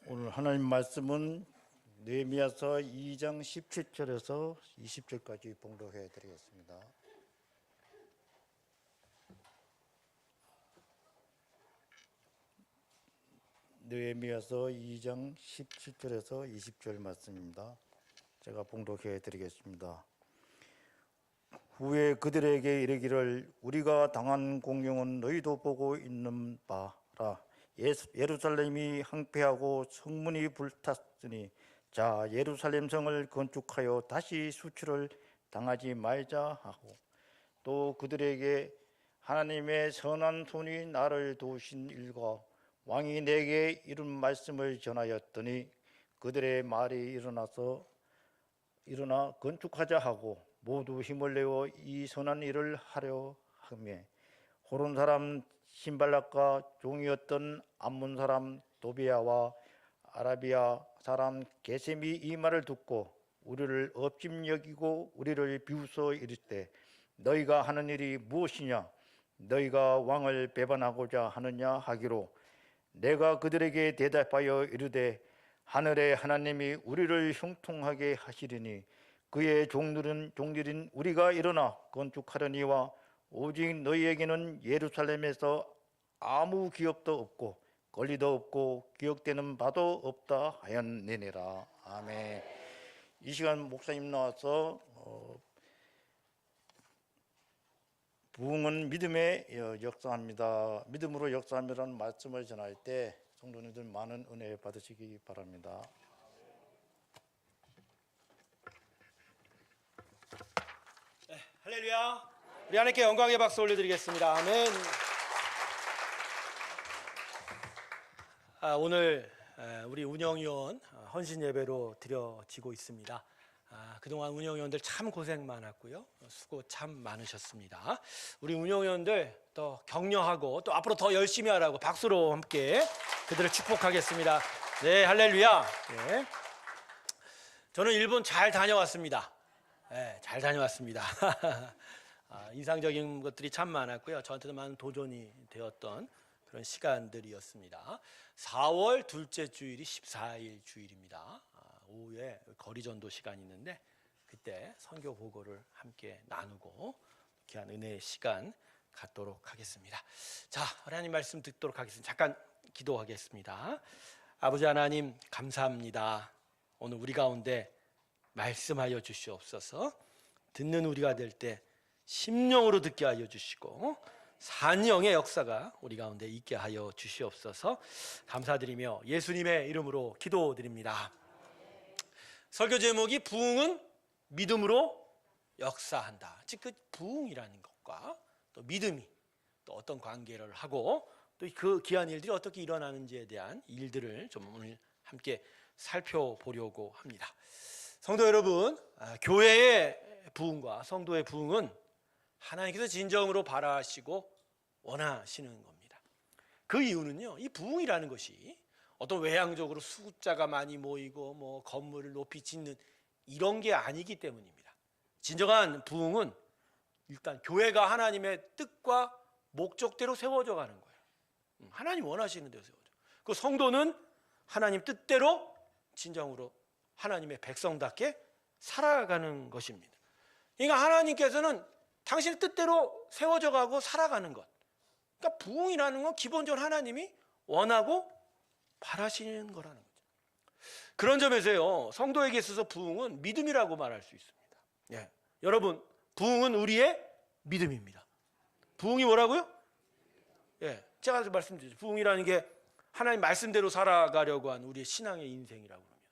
오늘 하나님 말씀은 느헤미야서 2장 17절에서 20절까지 봉독해 드리겠습니다. 느헤미야서 2장 17절에서 20절 말씀입니다. 제가 봉독해 드리겠습니다. 후에 그들에게 이르기를 우리가 당한 공경은 너희도 보고 있는 바라. 예루살렘이 황폐하고 성문이 불탔으니 자 예루살렘 성을 건축하여 다시 수출을 당하지 말자 하고, 또 그들에게 하나님의 선한 손이 나를 도우신 일과 왕이 내게 이룬 말씀을 전하였더니 그들의 말이 일어나 건축하자 하고 모두 힘을 내어 이 선한 일을 하려 하며, 호론 사람 신발락과 종이었던 암몬 사람 도비야와 아라비아 사람 게셈이 이 말을 듣고 우리를 업심여기고 우리를 비웃어 이르되 너희가 하는 일이 무엇이냐, 너희가 왕을 배반하고자 하느냐 하기로, 내가 그들에게 대답하여 이르되 하늘의 하나님이 우리를 형통하게 하시리니 그의 종들인 우리가 일어나 건축하려니와 오직 너희에게는 예루살렘에서 아무 기업도 없고 권리도 없고 기억되는 바도 없다 하였느니라. 아멘. 이 시간 목사님 나와서 부흥은 믿음에 역사합니다, 믿음으로 역사함이라는 말씀을 전할 때 성도님들 많은 은혜 받으시기 바랍니다. 네, 할렐루야. 우리 하나님께 영광의 박수 올려드리겠습니다. 아멘. 오늘 우리 운영위원 헌신 예배로 드려지고 있습니다. 그동안 운영위원들 참 고생 많았고요, 수고 참 많으셨습니다. 우리 운영위원들 또 격려하고 또 앞으로 더 열심히 하라고 박수로 함께 그들을 축복하겠습니다. 네, 할렐루야. 네. 저는 일본 잘 다녀왔습니다. 네, 잘 다녀왔습니다. 인상적인 것들이 참 많았고요, 저한테도 많은 도전이 되었던 그런 시간들이었습니다. 4월 둘째 주일이 14일 주일입니다. 오후에 거리전도 시간이 있는데 그때 선교 보고를 함께 나누고 귀한 은혜의 시간 갖도록 하겠습니다. 자, 하나님 말씀 듣도록 하겠습니다. 잠깐 기도하겠습니다. 아버지 하나님, 감사합니다. 오늘 우리 가운데 말씀하여 주시옵소서. 듣는 우리가 될 때 심령으로 듣게 하여 주시고 산영의 역사가 우리 가운데 있게 하여 주시옵소서. 감사드리며 예수님의 이름으로 기도드립니다. 설교 제목이 부흥은 믿음으로 역사한다. 즉 그 부흥이라는 것과 또 믿음이 또 어떤 관계를 하고 또 그 귀한 일들이 어떻게 일어나는지에 대한 일들을 좀 오늘 함께 살펴보려고 합니다. 성도 여러분, 교회의 부흥과 성도의 부흥은 하나님께서 진정으로 바라시고 원하시는 겁니다. 그 이유는요, 이 부흥이라는 것이 어떤 외향적으로 숫자가 많이 모이고 뭐 건물을 높이 짓는 이런 게 아니기 때문입니다. 진정한 부흥은 일단 교회가 하나님의 뜻과 목적대로 세워져 가는 거예요. 하나님 원하시는 대로 세워져. 그 성도는 하나님 뜻대로 진정으로 하나님의 백성답게 살아가는 것입니다. 그러니까 하나님께서는 당신의 뜻대로 세워져 가고 살아가는 것. 그러니까 부흥이라는 건 기본적으로 하나님이 원하고 바라시는 거라는 거죠. 그런 점에서요, 성도에게 있어서 부흥은 믿음이라고 말할 수 있습니다. 예. 여러분, 부흥은 우리의 믿음입니다. 부흥이 뭐라고요? 예, 제가 말씀드렸죠. 부흥이라는 게 하나님 말씀대로 살아가려고 하는 우리의 신앙의 인생이라고 그러면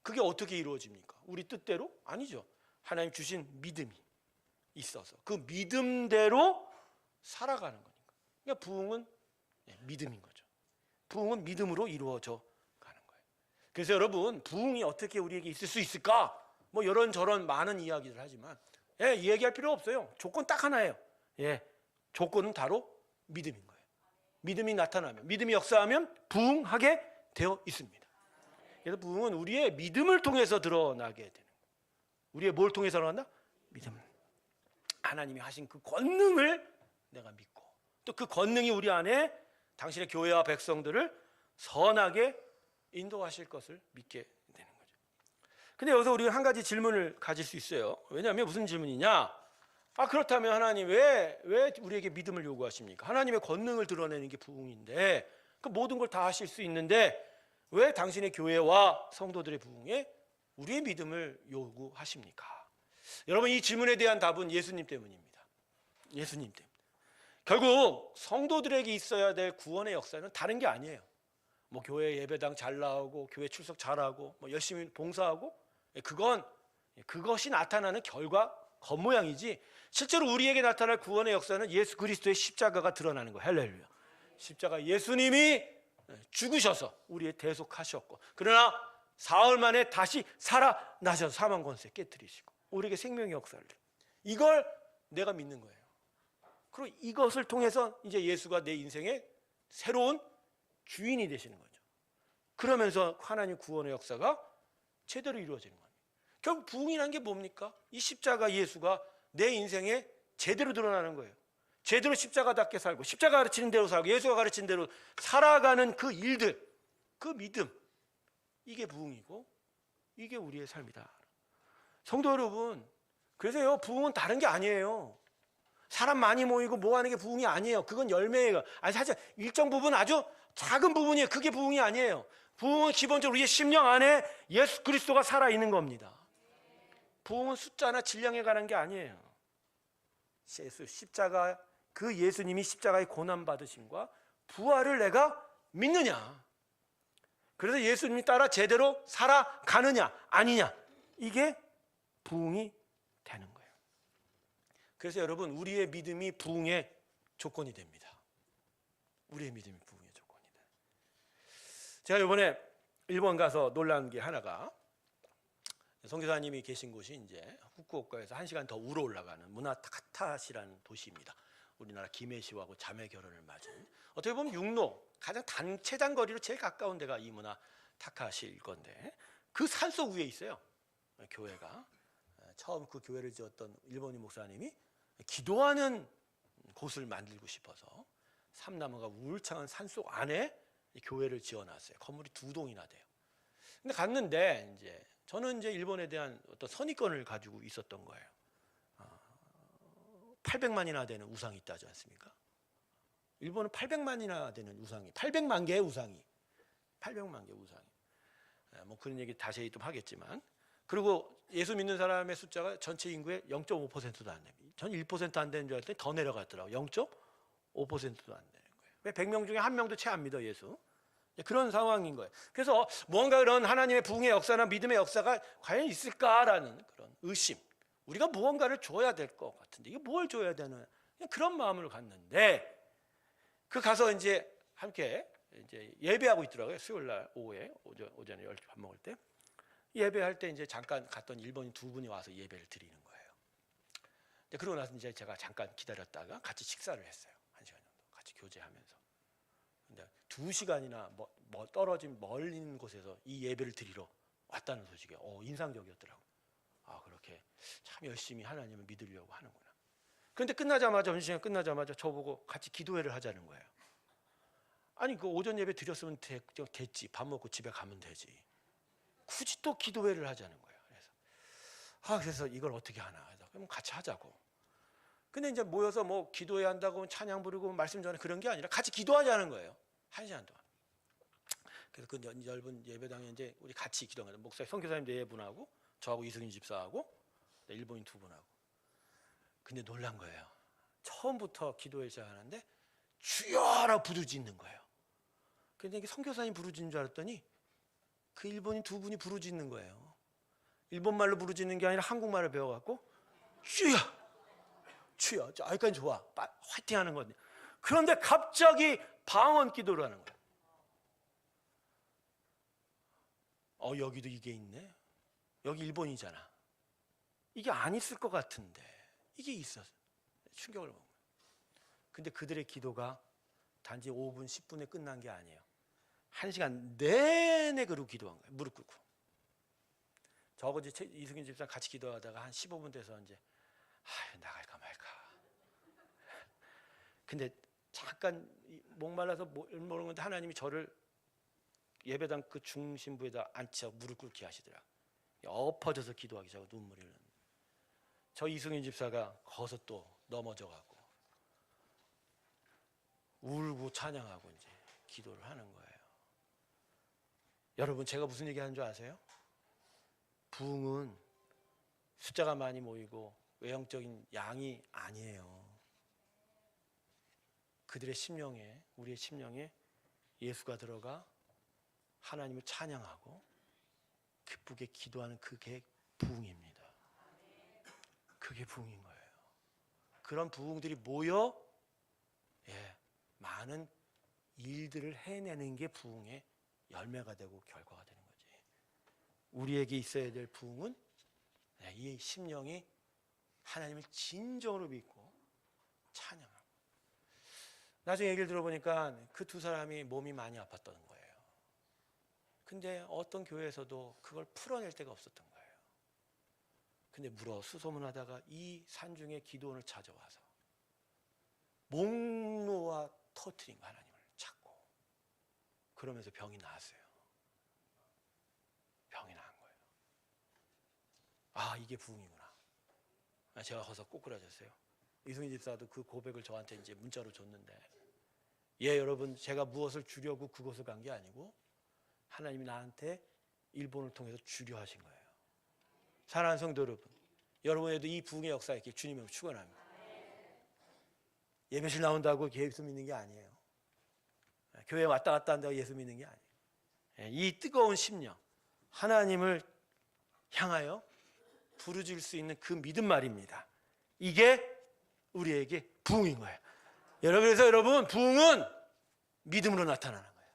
그게 어떻게 이루어집니까? 우리 뜻대로? 아니죠. 하나님 주신 믿음이 있어서 그 믿음대로 살아가는 거니까. 그러니까 부흥은 믿음인 거죠. 부흥은 믿음으로 이루어져 가는 거예요. 그래서 여러분, 부흥이 어떻게 우리에게 있을 수 있을까? 뭐 이런저런 많은 이야기를 하지만 얘기할 필요 없어요. 조건 딱 하나예요. 조건은 바로 믿음인 거예요. 믿음이 나타나면, 믿음이 역사하면 부흥하게 되어 있습니다. 그래서 부흥은 우리의 믿음을 통해서 드러나게 되는 거예요. 우리의 뭘 통해서 드러난다? 믿음. 하나님이 하신 그 권능을 내가 믿고 또 그 권능이 우리 안에 당신의 교회와 백성들을 선하게 인도하실 것을 믿게 되는 거죠. 근데 여기서 우리가 한 가지 질문을 가질 수 있어요. 왜냐하면 무슨 질문이냐? 그렇다면 하나님 왜 우리에게 믿음을 요구하십니까? 하나님의 권능을 드러내는 게 부흥인데 그 모든 걸 다 하실 수 있는데 왜 당신의 교회와 성도들의 부흥에 우리의 믿음을 요구하십니까? 여러분, 이 질문에 대한 답은 예수님 때문입니다. 예수님 때문. 결국 성도들에게 있어야 될 구원의 역사는 다른 게 아니에요. 뭐 교회 예배당 잘 나오고 교회 출석 잘하고 뭐 열심히 봉사하고 그것이 나타나는 결과 겉모양이지, 실제로 우리에게 나타날 구원의 역사는 예수 그리스도의 십자가가 드러나는 거예요. 할렐루야. 십자가, 예수님이 죽으셔서 우리의 대속하셨고, 그러나 사흘 만에 다시 살아나셔서 사망 권세 깨뜨리시고 우리에게 생명의 역사를, 이걸 내가 믿는 거예요. 그리고 이것을 통해서 이제 예수가 내 인생의 새로운 주인이 되시는 거죠. 그러면서 하나님 구원의 역사가 제대로 이루어지는 거예요. 결국 부흥이라는 게 뭡니까? 이 십자가 예수가 내 인생에 제대로 드러나는 거예요. 제대로 십자가답게 살고 십자가 가르치는 대로 살고 예수가 가르치는 대로 살아가는 그 일들, 그 믿음, 이게 부흥이고 이게 우리의 삶이다. 성도 여러분, 그래서요, 부흥은 다른 게 아니에요. 사람 많이 모이고 뭐 하는 게 부흥이 아니에요. 그건 열매예요. 사실 일정 부분, 아주 작은 부분이에요. 그게 부흥이 아니에요. 부흥은 기본적으로 우리의 심령 안에 예수 그리스도가 살아있는 겁니다. 부흥은 숫자나 질량에 관한 게 아니에요. 십자가, 그 예수님이 십자가의 고난 받으심과 부활을 내가 믿느냐, 그래서 예수님이 따라 제대로 살아가느냐 아니냐, 이게 부흥이 되는 거예요. 그래서 여러분, 우리의 믿음이 부흥의 조건이 됩니다. 우리의 믿음이 부흥의 조건이 돼요. 제가 이번에 일본 가서 놀란 게 하나가, 선교사님이 계신 곳이 이제 후쿠오카에서 1시간 더 우로 올라가는 무나타카타시라는 도시입니다. 우리나라 김해시하고 자매 결혼을 맞은, 어떻게 보면 육로 가장 최단 거리로 제일 가까운 데가 이 무나타카시일 건데, 그 산속 위에 있어요, 교회가. 처음 그 교회를 지었던 일본인 목사님이 기도하는 곳을 만들고 싶어서 삼나무가 울창한 산속 안에 교회를 지어놨어요. 건물이 2동이나 돼요. 근데 갔는데 이제 저는 이제 일본에 대한 어떤 선입견을 가지고 있었던 거예요. 800만이나 되는 우상이 있다지 않습니까? 일본은 800만이나 되는 우상이, 800만 개의 우상이, 800만 개의 우상이. 뭐 그런 얘기 자세히 좀 하겠지만, 그리고 예수 믿는 사람의 숫자가 전체 인구의 0.5%도 안 됩니다. 전 1% 안 되는 줄 알았더니 더 내려갔더라고요. 0.5%도 안 되는 거예요. 왜 100명 중에 1명도 채 안 믿어 예수? 그런 상황인 거예요. 그래서 뭔가 그런 하나님의 부흥의 역사나 믿음의 역사가 과연 있을까라는 그런 의심, 우리가 무언가를 줘야 될 것 같은데 이게 뭘 줘야 되나, 그런 마음을 갖는데, 그 가서 이제 함께 이제 예배하고 있더라고요. 수요일 날 오후에, 오전에 밥 먹을 때 예배할 때 이제 잠깐 갔던 일본인 2분이 와서 예배를 드리는 거예요. 그러고 나서 이제 제가 잠깐 기다렸다가 같이 식사를 했어요. 1시간 정도 같이 교제하면서. 근데 2시간이나 떨어진 멀린 곳에서 이 예배를 드리러 왔다는 소식이 인상적이었더라고요. 그렇게 참 열심히 하나님을 믿으려고 하는구나. 그런데 끝나자마자, 점심시간 끝나자마자 저보고 같이 기도회를 하자는 거예요. 아니, 그 오전 예배 드렸으면 됐지. 밥 먹고 집에 가면 되지. 굳이 또 기도회를 하자는 거예요. 그래서 이걸 어떻게 하나. 그럼 같이 하자고. 근데 이제 모여서 뭐 기도회 한다고 찬양 부르고 말씀 전에 그런 게 아니라 같이 기도하자는 거예요. 1시간 동안. 그래서 그 넓은 예배당에 이제 우리 같이 기도하는 목사, 선교사님 4분하고 저하고 이승윤 집사하고 일본인 2분하고. 근데 놀란 거예요. 처음부터 기도회 시작하는데 주여라고 부르짖는 거예요. 근데 이게 선교사님 부르짖는 줄 알았더니 그 일본인 2분이 부르짖는 거예요. 일본말로 부르짖는 게 아니라 한국말을 배워갖고 주여, 주여. 여기까지 좋아. 화이팅 하는 건데. 그런데 갑자기 방언 기도를 하는 거예요. 여기도 이게 있네. 여기 일본이잖아. 이게 안 있을 것 같은데 이게 있었어. 충격을 먹은 거예요. 근데 그들의 기도가 단지 5분, 10분에 끝난 게 아니에요. 1시간 내내 그러고 기도한 거예요. 무릎 꿇고. 저하고 이제 이승윤 집사랑 같이 기도하다가 한 15분 돼서 이제 나갈까 말까. 근데 잠깐 목말라서 모르는 건데 하나님이 저를 예배당 그 중심부에다 앉혀 무릎 꿇게 하시더라. 엎어져서 기도하기 시작하고 눈물이 흐르는. 저 이승윤 집사가 거기서 또 넘어져가고 울고 찬양하고 이제 기도를 하는 거예요. 여러분, 제가 무슨 얘기하는 줄 아세요? 부흥은 숫자가 많이 모이고 외형적인 양이 아니에요. 그들의 심령에, 우리의 심령에 예수가 들어가 하나님을 찬양하고 기쁘게 기도하는 그게 부흥입니다. 그게 부흥인 거예요. 그런 부흥들이 모여 많은 일들을 해내는 게 부흥의 열매가 되고 결과가 되는 거지. 우리에게 있어야 될 부흥은 이 심령이 하나님을 진정으로 믿고 찬양하고. 나중에 얘기를 들어보니까 그 두 사람이 몸이 많이 아팠던 거예요. 근데 어떤 교회에서도 그걸 풀어낼 데가 없었던 거예요. 근데 물어 수소문하다가 이 산중에 기도원을 찾아와서 목 놓아 터뜨린 거, 하나님을 찾고, 그러면서 병이 나았어요. 병이 나은 거예요. 아, 이게 부흥이구나. 제가 거기서 꼬꾸라졌어요. 이승희 집사도 그 고백을 저한테 이제 문자로 줬는데, 여러분, 제가 무엇을 주려고 그곳을 간 게 아니고 하나님이 나한테 일본을 통해서 주려 하신 거예요. 사랑하는 성도 여러분, 여러분에도 이 부흥의 역사에 있길 주님으로 축원합니다. 예배실 나온다고 예수 믿는 게 아니에요. 교회 왔다 갔다 한다고 예수 믿는 게 아니에요. 이 뜨거운 심령, 하나님을 향하여 부르짖을 수 있는 그 믿음 말입니다. 이게 우리에게 부흥인 거예요. 그래서 여러분, 부흥은 믿음으로 나타나는 거예요.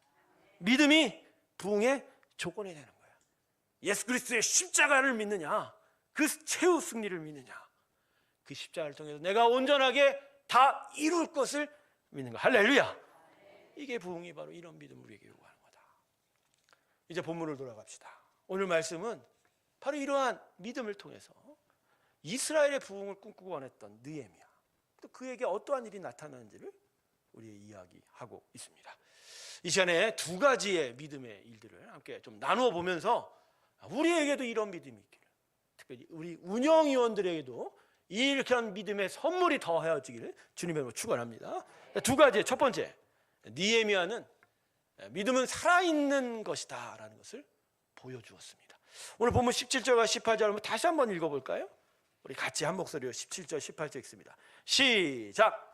믿음이 부흥의 조건이 되는 거예요. 예수 그리스도의 십자가를 믿느냐, 그 최후 승리를 믿느냐, 그 십자가를 통해서 내가 온전하게 다 이룰 것을 믿는 거. 할렐루야. 이게 부흥이 바로 이런 믿음을 우리에게 요구하는 거다. 이제 본문으로 돌아갑시다. 오늘 말씀은 바로 이러한 믿음을 통해서 이스라엘의 부흥을 꿈꾸고 원했던 느헤미야, 또 그에게 어떠한 일이 나타나는지를 우리 이야기하고 있습니다. 이 시간에 두 가지의 믿음의 일들을 함께 좀 나누어 보면서 우리에게도 이런 믿음이 있기를, 특별히 우리 운영위원들에게도 이렇게한 믿음의 선물이 더하여지기를 주님의 이름으로 축원합니다. 두 가지. 첫 번째, 느헤미야는 믿음은 살아있는 것이다 라는 것을 보여주었습니다. 오늘 본문 17절과 18절을 다시 한번 읽어볼까요? 우리 같이 한 목소리로 17절 18절 읽습니다. 시작.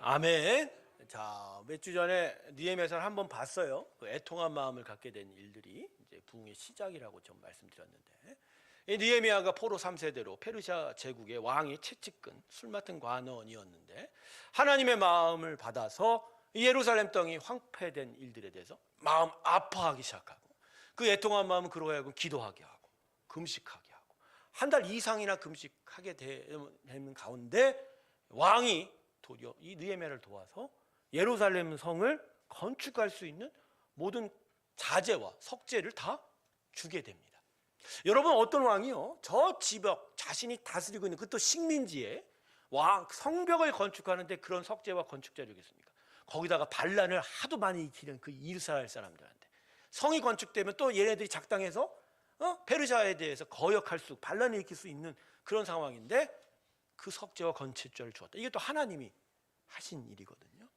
아멘. 자, 몇 주 전에 느헤미야서를 한번 봤어요. 그 애통한 마음을 갖게 된 일들이 이제 부흥의 시작이라고 좀 말씀드렸는데, 이 느헤미야가 포로 3세대로 페르시아 제국의 왕이 채찍근 술 맡은 관원이었는데, 하나님의 마음을 받아서 예루살렘 땅이 황폐된 일들에 대해서 마음 아파하기 시작하고, 그 애통한 마음은 그로 하여금 기도하게 하고 금식하게 하고 한 달 이상이나 금식하게 되는 가운데 왕이 도리어 이 느헤미야를 도와서 예루살렘 성을 건축할 수 있는 모든 자재와 석재를 다 주게 됩니다. 여러분, 어떤 왕이요, 저 지역 자신이 다스리고 있는 그 또 식민지에 왕 성벽을 건축하는데 그런 석재와 건축 재료겠습니까? 거기다가 반란을 하도 많이 일으키는 그 이스라엘 사람들한테 성이 건축되면 또 얘네들이 작당해서 페르시아에 대해서 거역할 수, 반란을 일으킬 수 있는 그런 상황인데, 그 석재와 건축재를 주었다. 이게 또 하나님이 하신 일이거든요.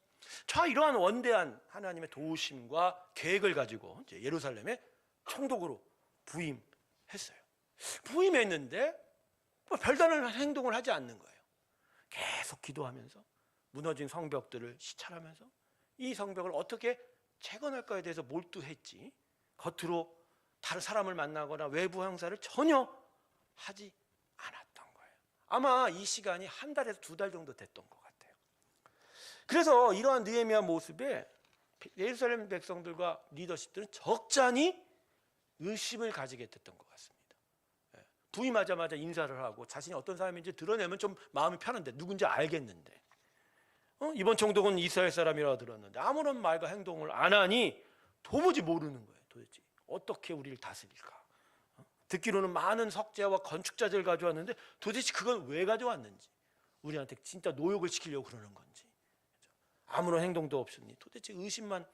자, 이러한 원대한 하나님의 도우심과 계획을 가지고 이제 예루살렘에 총독으로 부임했어요. 부임했는데 별다른 행동을 하지 않는 거예요. 계속 기도하면서 무너진 성벽들을 시찰하면서 이 성벽을 어떻게 재건할까에 대해서 몰두했지, 겉으로 다른 사람을 만나거나 외부 행사를 전혀 하지 않았던 거예요. 아마 이 시간이 한 달에서 두 달 정도 됐던 것 같아요. 그래서 이러한 느헤미야 모습에 예루살렘 백성들과 리더십들은 적잖이 의심을 가지게 됐던 것 같습니다. 부임하자마자 인사를 하고 자신이 어떤 사람인지 드러내면 좀 마음이 편한데, 누군지 알겠는데, 이번 총독은 이스라엘 사람이라고 들었는데 아무런 말과 행동을 안 하니 도무지 모르는 거예요. 도대체 어떻게 우리를 다스릴까? 듣기로는 많은 석재와 건축자재를 가져왔는데 도대체 그건 왜 가져왔는지, 우리한테 진짜 노역을 시키려고 그러는 건지, 아무런 행동도 없으니 도대체 의심만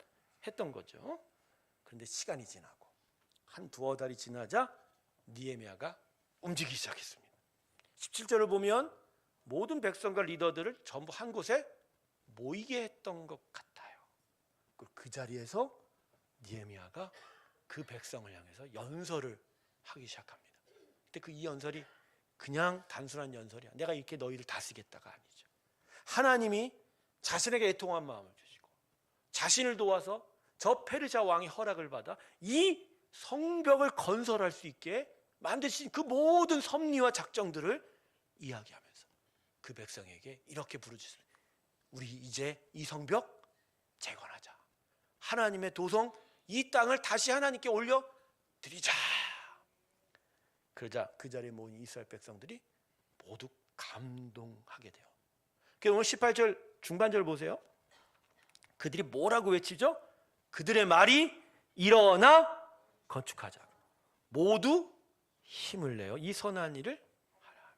했던 거죠. 그런데 시간이 지나고 한 두어 달이 지나자 느헤미야가 움직이기 시작했습니다. 17절을 보면 모든 백성과 리더들을 전부 한 곳에 모이게 했던 것 같아요. 그 자리에서 느헤미야가 그 백성을 향해서 연설을 하기 시작합니다. 근데 그 이 연설이 그냥 단순한 연설이야. 내가 이렇게 너희를 다스리겠다가 아니죠. 하나님이 자신에게 애통한 마음을 주시고 자신을 도와서 저 페르시아 왕의 허락을 받아 이 성벽을 건설할 수 있게 만드신 그 모든 섭리와 작정들을 이야기하면서 그 백성에게 이렇게 부르짖습니다. 우리 이제 이 성벽 재건하자. 하나님의 도성 이 땅을 다시 하나님께 올려 드리자. 그러자 그 자리에 모인 이스라엘 백성들이 모두 감동하게 돼요. 그래서 오늘 18절 중반절 보세요. 그들이 뭐라고 외치죠? 그들의 말이 일어나 건축하자. 모두 힘을 내요. 이 선한 일을 하라.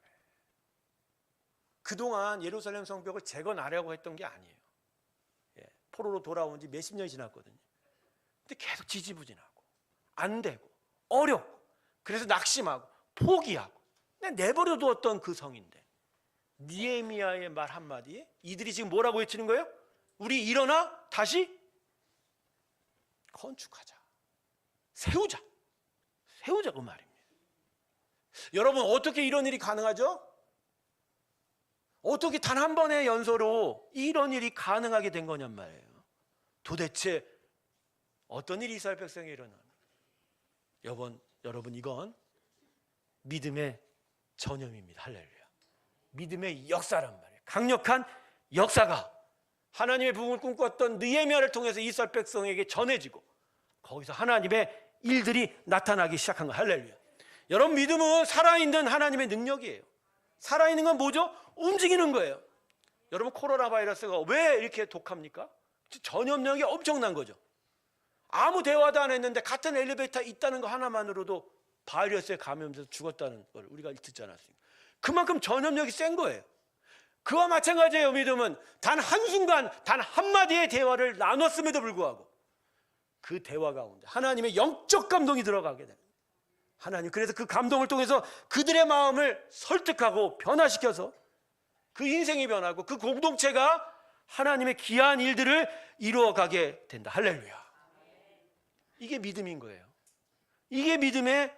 그동안 예루살렘 성벽을 재건하려고 했던 게 아니에요. 포로로 돌아온 지 몇십 년이 지났거든요. 근데 계속 지지부진하고 안 되고 어렵고 그래서 낙심하고 포기하고 그냥 내버려 두었던 그 성인데, 느헤미야의 말 한마디에 이들이 지금 뭐라고 외치는 거예요? 우리 일어나 다시 건축하자. 세우자 그 말입니다. 여러분, 어떻게 이런 일이 가능하죠? 어떻게 단 한 번의 연설로 이런 일이 가능하게 된 거냔 말이에요. 도대체 어떤 일이 이스라엘 백성에 일어나는? 여러분 이건 믿음의 전염입니다. 할렐루야. 믿음의 역사란 말이에요. 강력한 역사가 하나님의 부흥을 꿈꿨던 느헤미야를 통해서 이스라엘 백성에게 전해지고 거기서 하나님의 일들이 나타나기 시작한 거예요. 할렐루야. 여러분, 믿음은 살아있는 하나님의 능력이에요. 살아있는 건 뭐죠? 움직이는 거예요. 여러분, 코로나 바이러스가 왜 이렇게 독합니까? 전염력이 엄청난 거죠. 아무 대화도 안 했는데 같은 엘리베이터에 있다는 거 하나만으로도 바이러스에 감염돼서 죽었다는 걸 우리가 듣지 않았습니까? 그만큼 전염력이 센 거예요. 그와 마찬가지예요. 믿음은 단 한순간 단 한마디의 대화를 나눴음에도 불구하고 그 대화 가운데 하나님의 영적 감동이 들어가게 되는 거예요. 하나님, 그래서 그 감동을 통해서 그들의 마음을 설득하고 변화시켜서 그 인생이 변하고 그 공동체가 하나님의 귀한 일들을 이루어가게 된다. 할렐루야. 이게 믿음인 거예요. 이게 믿음의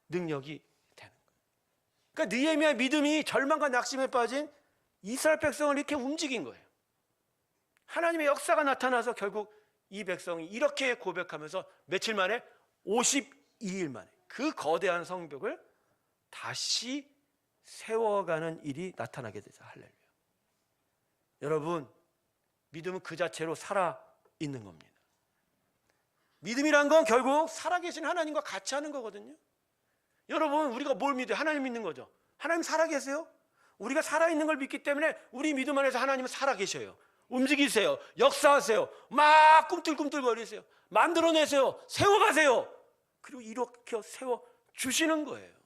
능력이 되는 거예요. 그러니까 느헤미야의 믿음이 절망과 낙심에 빠진 이스라엘 백성을 이렇게 움직인 거예요. 하나님의 역사가 나타나서 결국 이 백성이 이렇게 고백하면서 며칠 만에 52일 만에 그 거대한 성벽을 다시 세워가는 일이 나타나게 되죠. 할렐루야. 여러분, 믿음은 그 자체로 살아있는 겁니다. 믿음이란 건 결국 살아계신 하나님과 같이 하는 거거든요. 여러분, 우리가 뭘 믿어요? 하나님 믿는 거죠. 하나님 살아계세요? 우리가 살아있는 걸 믿기 때문에 우리 믿음 안에서 하나님은 살아계셔요. 움직이세요. 역사하세요. 막 꿈틀꿈틀거리세요. 만들어내세요. 세워가세요. 그리고 이렇게 세워주시는 거예요.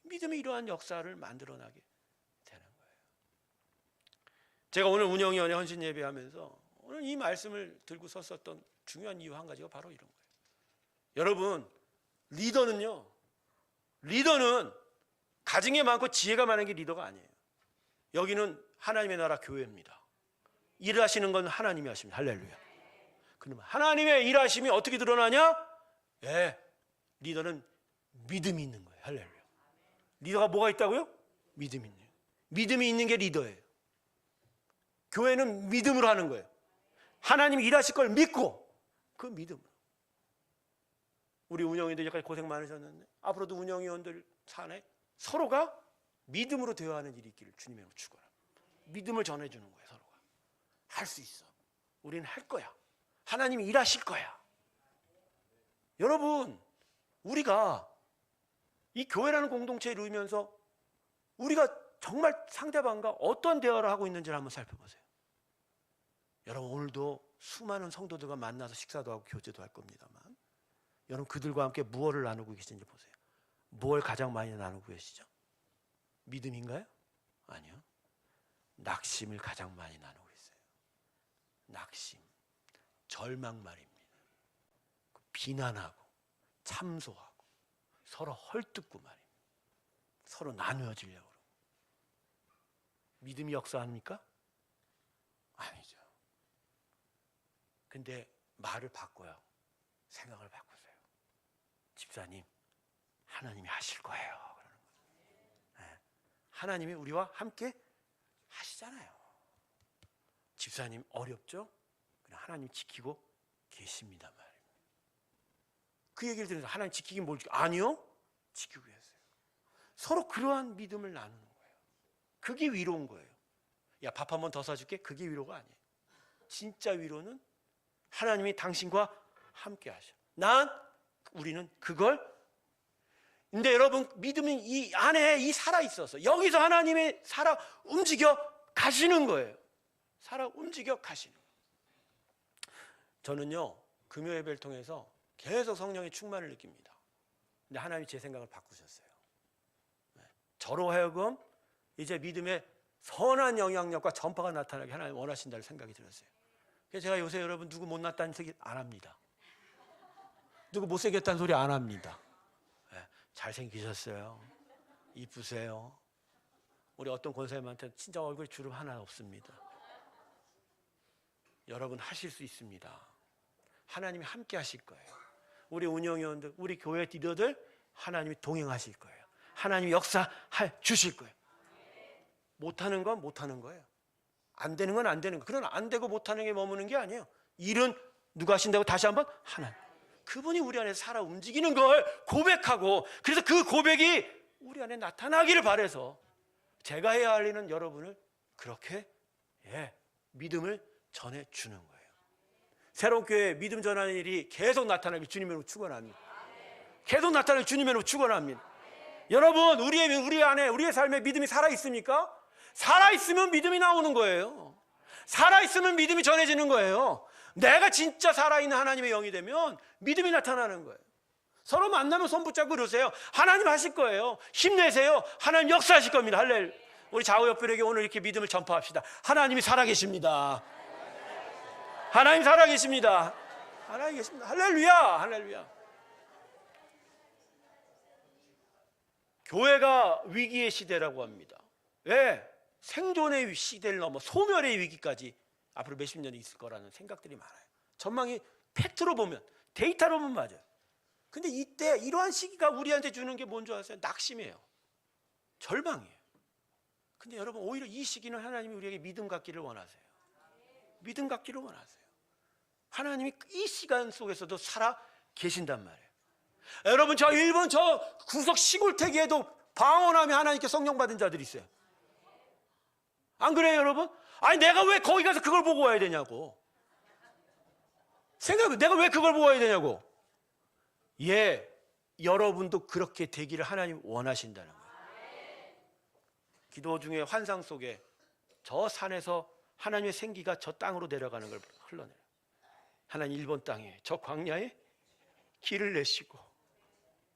믿음이 이러한 역사를 만들어나게 되는 거예요. 제가 오늘 운영위원회 헌신 예배하면서 오늘 이 말씀을 들고 섰었던 중요한 이유 한 가지가 바로 이런 거예요. 여러분, 리더는 가진 게 많고 지혜가 많은 게 리더가 아니에요. 여기는 하나님의 나라 교회입니다. 일하시는 건 하나님이 하십니다. 할렐루야. 그러면 하나님의 일하심이 어떻게 드러나냐? 리더는 믿음이 있는 거예요. 할렐루야. 리더가 뭐가 있다고요? 믿음이 있는 거예요. 믿음이 있는 게 리더예요. 교회는 믿음으로 하는 거예요. 하나님이 일하실 걸 믿고 그 믿음으로. 우리 운영위원들 여기까지 고생 많으셨는데 앞으로도 운영위원들 산에 서로가 믿음으로 대화하는 일이 있기를 주님의 축원합니다. 믿음을 전해주는 거예요. 서로가 할 수 있어. 우리는 할 거야. 하나님이 일하실 거야. 여러분, 우리가 이 교회라는 공동체를 이루면서 우리가 정말 상대방과 어떤 대화를 하고 있는지를 한번 살펴보세요. 여러분, 오늘도 수많은 성도들과 만나서 식사도 하고 교제도 할 겁니다만, 여러분 그들과 함께 무엇을 나누고 계신지 보세요. 무엇을 가장 많이 나누고 계시죠? 믿음인가요? 아니요. 낙심을 가장 많이 나누고 있어요. 낙심, 절망 말입니다. 비난하고 참소하고 서로 헐뜯고 말입니다. 서로 나누어지려고. 믿음이 역사합니까? 아니죠. 근데 말을 바꿔요. 생각을 바꾸세요. 집사님, 하나님이 하실 거예요. 그러는 거예요. 네. 하나님이 우리와 함께 하시잖아요. 집사님 어렵죠? 그냥 하나님 지키고 계십니다 말입니다. 그 얘기를 들으면서 하나님 지키긴 뭘 지키고, 아니요, 지키고 계세요. 서로 그러한 믿음을 나누는 거예요. 그게 위로인 거예요. 야, 밥 한 번 더 사줄게. 그게 위로가 아니에요. 진짜 위로는 하나님이 당신과 함께 하셔. 우리는 그걸. 근데 여러분, 믿음은 이 안에 이 살아 있어서 여기서 하나님이 살아 움직여 가시는 거예요. 살아 움직여 가시는 거예요. 저는요, 금요 예배를 통해서 계속 성령의 충만을 느낍니다. 근데 하나님이 제 생각을 바꾸셨어요. 저로 하여금 이제 믿음의 선한 영향력과 전파가 나타나게 하나님 원하신다는 생각이 들었어요. 그래서 제가 요새 여러분 누구 못났다는 소리 안 합니다. 누구 못생겼다는 소리 안 합니다. 잘생기셨어요. 이쁘세요. 우리 어떤 권사님한테 진짜 얼굴 주름 하나 없습니다. 여러분 하실 수 있습니다. 하나님이 함께 하실 거예요. 우리 운영위원들, 우리 교회 리더들 하나님이 동행하실 거예요. 하나님이 역사해 주실 거예요. 못하는 건 못하는 거예요. 안 되는 건 안 되는 거예요. 그러나 안 되고 못하는 게 머무는 게 아니에요. 일은 누가 하신다고? 다시 한번 하나님. 그분이 우리 안에 살아 움직이는 걸 고백하고, 그래서 그 고백이 우리 안에 나타나기를 바라서 제가 해야 할 일은 여러분을 그렇게 믿음을 전해주는 거예요. 새로운 교회 믿음 전하는 일이 계속 나타나기 주님으로 축원합니다. 계속 나타나기 주님으로 축원합니다. 여러분, 우리 안에 우리의 삶에 믿음이 살아있습니까? 살아있으면 믿음이 나오는 거예요. 살아있으면 믿음이 전해지는 거예요. 내가 진짜 살아있는 하나님의 영이 되면 믿음이 나타나는 거예요. 서로 만나면 손 붙잡고 그러세요. 하나님 하실 거예요. 힘내세요. 하나님 역사하실 겁니다. 할렐루야. 우리 좌우옆들에게 오늘 이렇게 믿음을 전파합시다. 하나님이 살아계십니다. 하나님 살아계십니다. 하나님 계십니다. 할렐루야. 할렐루야. 교회가 위기의 시대라고 합니다. 왜? 생존의 시대를 넘어 소멸의 위기까지 앞으로 몇십 년이 있을 거라는 생각들이 많아요. 전망이 팩트로 보면, 데이터로 보면 맞아요. 근데 이때 이러한 시기가 우리한테 주는 게 뭔지 아세요? 낙심이에요. 절망이에요. 근데 여러분, 오히려 이 시기는 하나님이 우리에게 믿음 갖기를 원하세요. 믿음 갖기를 원하세요. 하나님이 이 시간 속에서도 살아 계신단 말이에요. 여러분, 저 일본 저 구석 시골택에도 방언하며 하나님께 성령 받은 자들이 있어요. 안 그래요, 여러분? 아니, 내가 왜 거기 가서 그걸 보고 와야 되냐고. 생각해, 내가 왜 그걸 보고 와야 되냐고. 여러분도 그렇게 되기를 하나님 원하신다는 거예요. 기도 중에 환상 속에 저 산에서 하나님의 생기가 저 땅으로 내려가는 걸 흘러내요. 하나님, 일본 땅에 저 광야에 길을 내시고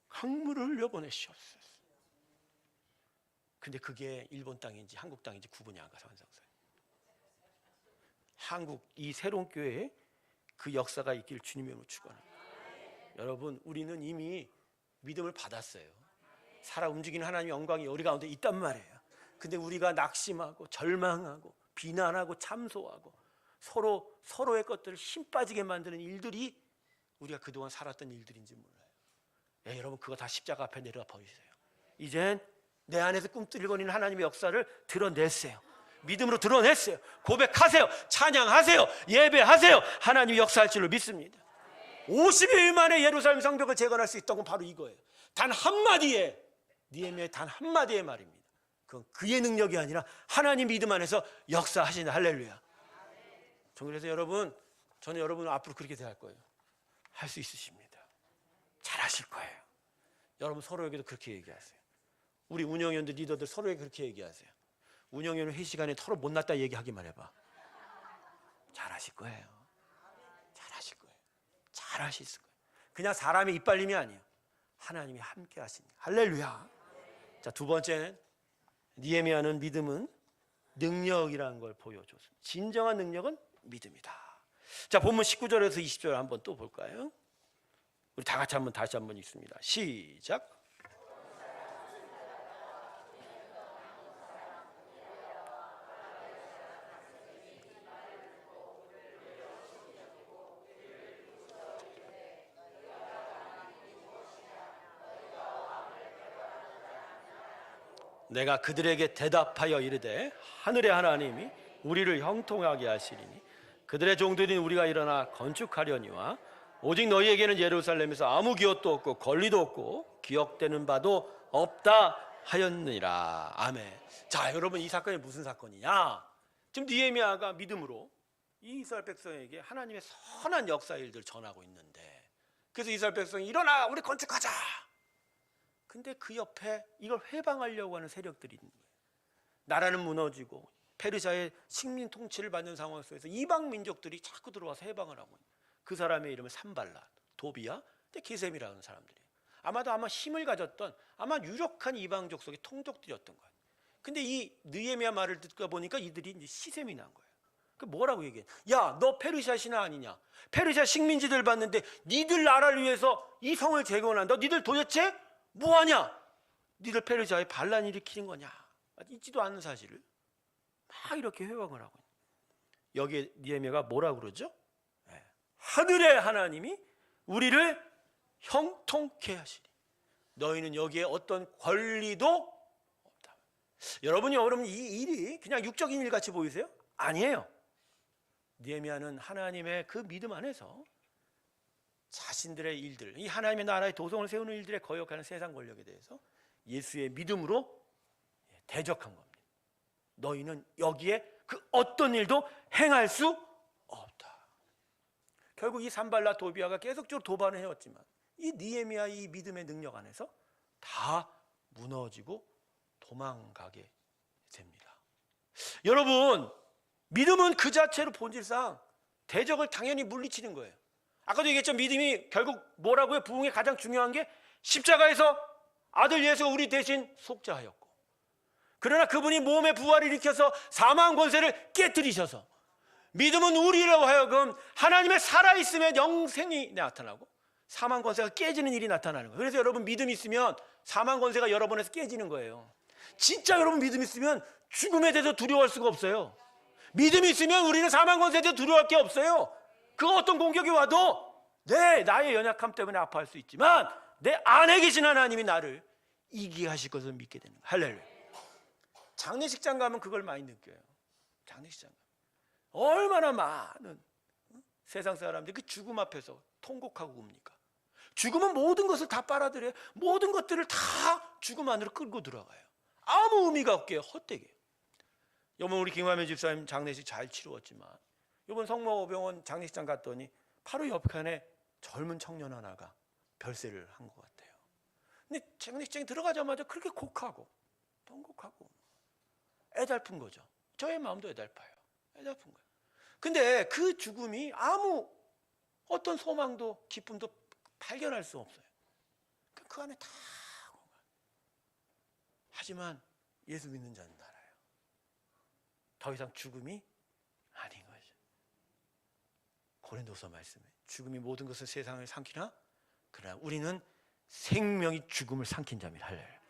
강물을 흘려보내시옵소서. 근데 그게 일본 땅인지 한국 땅인지 구분이 안 가서 환상사에. 한국 이 새로운 교회에 그 역사가 있길 주님의 이름으로 축원합니다. 여러분, 우리는 이미 믿음을 받았어요. 살아 움직이는 하나님의 영광이 우리 가운데 있단 말이에요. 근데 우리가 낙심하고 절망하고 비난하고 참소하고 서로의 것들을 힘 빠지게 만드는 일들이 우리가 그동안 살았던 일들인지 몰라요. 여러분, 그거 다 십자가 앞에 내려가 버리세요. 이젠 내 안에서 꿈틀거리는 하나님의 역사를 드러내세요. 믿음으로 드러내세요. 고백하세요. 찬양하세요. 예배하세요. 하나님이 역사할 줄로 믿습니다. 50일 만에 예루살렘 성벽을 재건할 수 있다고 바로 이거예요. 단 한마디에, 니에미아의 단 한마디의 말입니다. 그건 그의 능력이 아니라 하나님 믿음 안에서 역사하신다. 할렐루야. 그래서 여러분, 저는 여러분을 앞으로 그렇게 대할 거예요. 할 수 있으십니다. 여러분 서로에게도 그렇게 얘기하세요. 우리 운영위원들 리더들 서로에게 그렇게 얘기하세요. 운영위원 회식 안에 서로 못났다 얘기하기만 해봐. 잘하실 거예요. 잘하실 거예요. 잘하실 거예요. 그냥 사람의 이빨림이 아니에요. 하나님이 함께 하시니. 할렐루야. 자, 두 번째는 느헤미야는 믿음은 능력이라는 걸 보여줬습니다. 진정한 능력은 믿음이다. 자, 본문 19절에서 20절 한번 또 볼까요? 우리 다 같이 다시 한번 읽습니다. 시작. 내가 그들에게 대답하여 이르되 하늘의 하나님이 우리를 형통하게 하시리니 그들의 종들인 우리가 일어나 건축하려니와 오직 너희에게는 예루살렘에서 아무 기업도 없고 권리도 없고 기억되는 바도 없다 하였느니라. 아멘. 자, 여러분, 이 사건이 무슨 사건이냐? 지금 느헤미야가 믿음으로 이 이스라엘 백성에게 하나님의 선한 역사 일들을 전하고 있는데, 그래서 이스라엘 백성이 일어나 우리 건축하자. 근데 그 옆에 이걸 회방하려고 하는 세력들이 있는 거예요. 나라는 무너지고 페르시아의 식민 통치를 받는 상황 속에서 이방 민족들이 자꾸 들어와서 해방을 하고 있는, 그 사람의 이름은 산발랏, 도비야, 게셈이라는 사람들이에요. 아마 힘을 가졌던 아마 유력한 이방족 속의 통족들이었던 거예요. 근데 이 느헤미야 말을 듣고 보니까 이들이 이제 시샘이 난 거예요. 그 뭐라고 얘기해? 야, 너 페르시아 신하 아니냐? 페르시아 식민지들 봤는데 니들 나라를 위해서 이 성을 재건한다. 니들 도대체 뭐하냐? 니들 페르시아에 반란 일으키는 거냐? 있지도 않은 사실을 막 이렇게 회방을 하고 있는. 여기에 느헤미야가 뭐라고 그러죠? 하늘의 하나님이 우리를 형통케 하시리. 너희는 여기에 어떤 권리도 없다. 여러분 이 일이 그냥 육적인 일 같이 보이세요? 아니에요. 느헤미야는 하나님의 그 믿음 안에서 자신들의 일들, 이 하나님의 나라의 도성을 세우는 일들에 거역하는 세상 권력에 대해서 예수의 믿음으로 대적한 겁니다. 너희는 여기에 그 어떤 일도 행할 수 없다. 결국 이 산발랏 도비아가 계속적으로 도반을 해왔지만 이 느헤미야 이 믿음의 능력 안에서 다 무너지고 도망가게 됩니다. 여러분, 믿음은 그 자체로 본질상 대적을 당연히 물리치는 거예요. 아까도 얘기했죠. 믿음이 결국 뭐라고요? 부흥의 가장 중요한 게 십자가에서 아들 예수가 우리 대신 속죄하였고, 그러나 그분이 몸의 부활을 일으켜서 사망 권세를 깨뜨리셔서 믿음은 우리로 하여금 하나님의 살아있음의 영생이 나타나고 사망 권세가 깨지는 일이 나타나는 거예요. 그래서 여러분 믿음 있으면 사망 권세가 여러분에서 깨지는 거예요. 진짜 여러분 믿음 있으면 죽음에 대해서 두려워할 수가 없어요. 믿음이 있으면 우리는 사망 권세에 대해서 두려워할 게 없어요. 그 어떤 공격이 와도 나의 연약함 때문에 아파할 수 있지만 내 안에 계신 하나님이 나를 이기게 하실 것을 믿게 되는 거예요. 할렐루야. 장례식장 가면 그걸 많이 느껴요. 장례식장 가면 얼마나 많은 세상 사람들이 그 죽음 앞에서 통곡하고 웁니까? 죽음은 모든 것을 다 빨아들여요. 모든 것들을 다 죽음 안으로 끌고 들어가요. 아무 의미가 없게 헛되게. 이번 우리 김화면 집사님 장례식 잘 치루었지만 이번 성모병원 장례식장 갔더니 바로 옆칸에 젊은 청년 하나가 별세를 한 것 같아요. 근데 장례식장에 들어가자마자 그렇게 곡하고 통곡하고 애달픈 거죠. 저의 마음도 애달파요. 애달픈 거예요. 근데 그 죽음이 아무 어떤 소망도 기쁨도 발견할 수 없어요. 그 안에 다 하지만 예수 믿는 자는 알아요. 더 이상 죽음이 아닌 거죠. 고린도서 말씀에 죽음이 모든 것을 세상을 삼키나 그러나 우리는 생명이 죽음을 삼킨 자입니다. 할렐루야.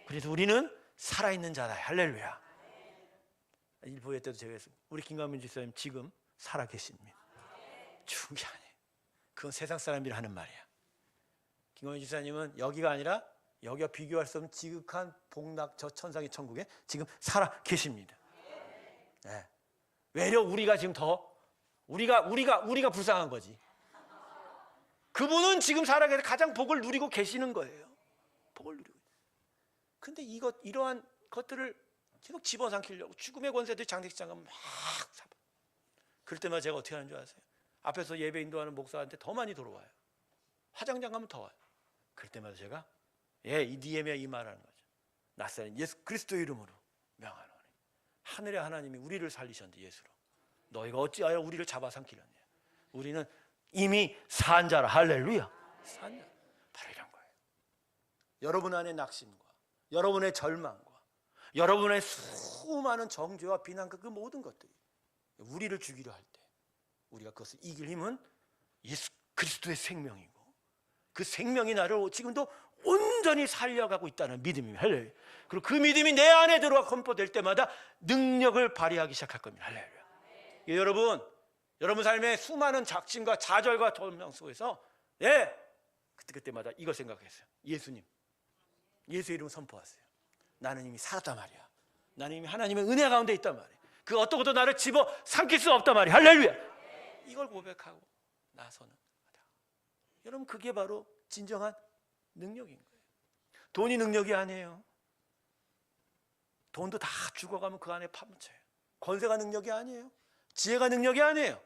그래서 우리는 살아있는 자다. 할렐루야. 일부회 때도 제가 했습니다. 우리 김광민 집사님 지금 살아계십니다. 죽은 게 아니에요. 그건 세상 사람들이 하는 말이야. 김광민 집사님은 여기가 아니라 여기와 비교할 수 없는 지극한 복락 저 천상의 천국에 지금 살아계십니다. 네. 외려 우리가 지금 더 우리가 불쌍한 거지. 그분은 지금 살아계셔서 가장 복을 누리고 계시는 거예요. 복을 누리고. 근데 이러한 것들을 계속 집어삼키려고 죽음의 권세들이 장례식장 가면 막 잡아. 그럴 때마다 제가 어떻게 하는 줄 아세요? 앞에서 예배 인도하는 목사한테 더 많이 들어와요. 화장장 가면 더 와요. 그럴 때마다 제가 예, 이 니에미야 이 말하는 거죠. 나사렛 예수 그리스도의 이름으로 명하노니 하늘의 하나님이 우리를 살리셨는데 예수로 너희가 어찌하여 우리를 잡아삼키려냐. 우리는 이미 산 자라. 할렐루야. 산 자. 바로 이런 거예요. 여러분 안에 낙심과 여러분의 절망과 여러분의 수많은 정죄와 비난과 그 모든 것들이 우리를 죽이려 할 때 우리가 그것을 이길 힘은 예수 그리스도의 생명이고 그 생명이 나를 지금도 온전히 살려가고 있다는 믿음입니다. 할렐루야. 그리고 그 믿음이 내 안에 들어와 건포될 때마다 능력을 발휘하기 시작할 겁니다. 할렐루야. 예, 여러분 삶의 수많은 작심과 좌절과 절망 속에서 그때마다 이거 생각했어요. 예수님, 예수의 이름 선포하세요. 나는 이미 살았단 말이야. 나는 이미 하나님의 은혜 가운데 있단 말이야. 그 어떤 것도 나를 집어 삼킬 수 없단 말이야. 할렐루야. 이걸 고백하고 나서는 여러분 그게 바로 진정한 능력인 거예요. 돈이 능력이 아니에요. 돈도 다 죽어가면 그 안에 파묻혀요. 권세가 능력이 아니에요. 지혜가 능력이 아니에요.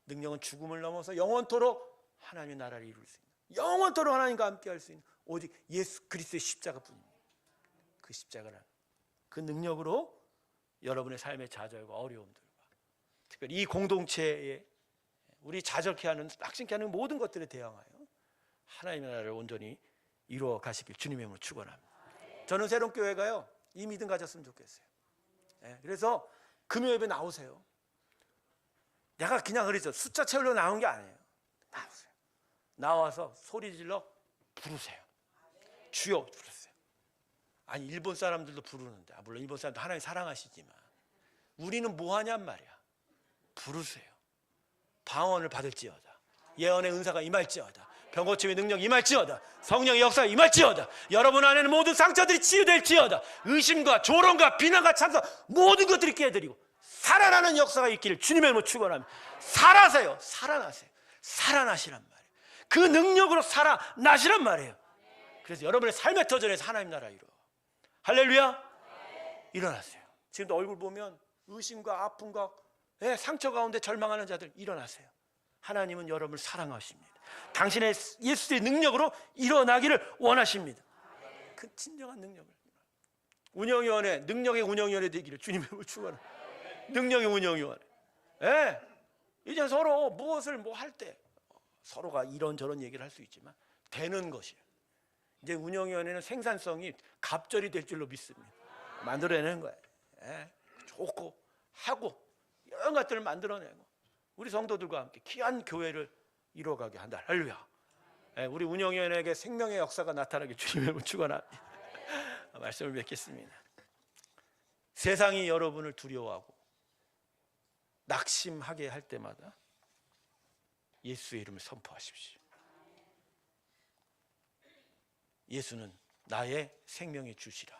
능력은 죽음을 넘어서 영원토록 하나님의 나라를 이룰 수 있는, 영원토록 하나님과 함께 할 수 있는 오직 예수 그리스도의 십자가뿐입니다. 그 십자가는 그 능력으로 여러분의 삶의 좌절과 어려움들과 특별히 이 공동체에 우리 좌절케 하는, 낙심케 하는 모든 것들에 대항하여 하나님의 나라를 온전히 이루어 가시길 주님의 이름으로 축원합니다. 저는 새로운 교회가요 이 믿음 가졌으면 좋겠어요. 그래서 금요 예배 나오세요. 내가 그냥 그러죠. 숫자 채우려 나온 게 아니에요. 나오세요. 나와서 소리 질러 부르세요. 주여 부르세요. 아니 일본 사람들도 부르는데, 물론 일본 사람도 하나님 사랑하시지만 우리는 뭐 하냔 말이야. 부르세요. 방언을 받을지어다. 예언의 은사가 임할지어다. 병고침의 능력이 임할지어다. 성령의 역사가 임할지어다. 여러분 안에는 모든 상처들이 치유될지어다. 의심과 조롱과 비난과 참사 모든 것들이 깨드리고 살아나는 역사가 있기를 주님의 이름으로 축원합니다. 살아세요. 살아나세요. 살아나시란 말이에요. 그 능력으로 살아나시란 말이에요. 그래서 여러분의 삶의 터전에서 하나님 나라 이루어. 할렐루야. 일어나세요. 지금도 얼굴 보면 의심과 아픔과 상처 가운데 절망하는 자들 일어나세요. 하나님은 여러분을 사랑하십니다. 당신의 예수의 능력으로 일어나기를 원하십니다. 그 진정한 능력을. 운영위원회, 능력의 운영위원회 되기를 주님의 이름으로 축원합니다. 능력의 운영위원회. 이제 서로 무엇을 뭐 할 때 서로가 이런저런 얘기를 할 수 있지만 되는 것이에요. 이제 운영위원회는 생산성이 갑절이 될 줄로 믿습니다. 만들어내는 거예요. 좋고 하고 이런 것들을 만들어내고 우리 성도들과 함께 귀한 교회를 이루어가게 한다. 할렐루야. 우리 운영위원회에게 생명의 역사가 나타나길 주님의 이름으로 축원합니다. 말씀을 맺겠습니다. 세상이 여러분을 두려워하고 낙심하게 할 때마다 예수의 이름을 선포하십시오. 예수는 나의 생명의 주시라.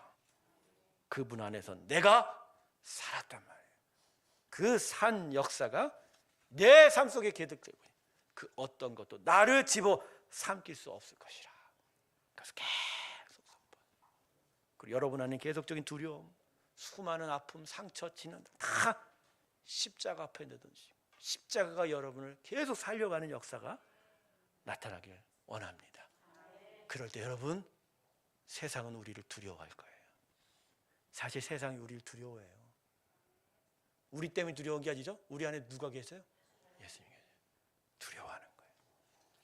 그분 안에서 내가 살았단 말이에요. 그 산 역사가 내 삶 속에 계득되고 그 어떤 것도 나를 집어 삼킬 수 없을 것이라. 그래서 계속 선포. 그리고 여러분 안에 계속적인 두려움, 수많은 아픔, 상처, 진한 다 십자가 앞에 내던지고 십자가가 여러분을 계속 살려가는 역사가 나타나길 원합니다. 그럴 때 여러분 세상은 우리를 두려워할 거예요. 사실 세상이 우리를 두려워해요. 우리 때문에 두려운 게 아니죠. 우리 안에 누가 계세요? 예수님 계세요. 두려워하는 거예요.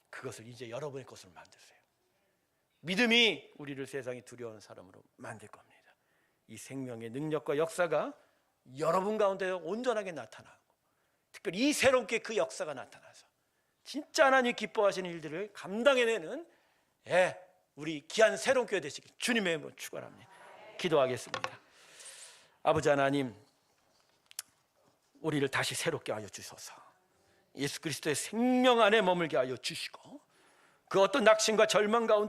그것을 이제 여러분의 것으로 만드세요. 믿음이 우리를 세상이 두려워하는 사람으로 만들 겁니다. 이 생명의 능력과 역사가 여러분 가운데 온전하게 나타나고 특별히 이 새롭게 그 역사가 나타나서 진짜 하나님 기뻐하시는 일들을 감당해내는 우리 귀한 새로운 교회 되시길 주님의 이름으로 축원합니다. 기도하겠습니다. 아버지 하나님, 우리를 다시 새롭게 하여 주소서. 예수 그리스도의 생명 안에 머물게 하여 주시고 그 어떤 낙심과 절망 가운데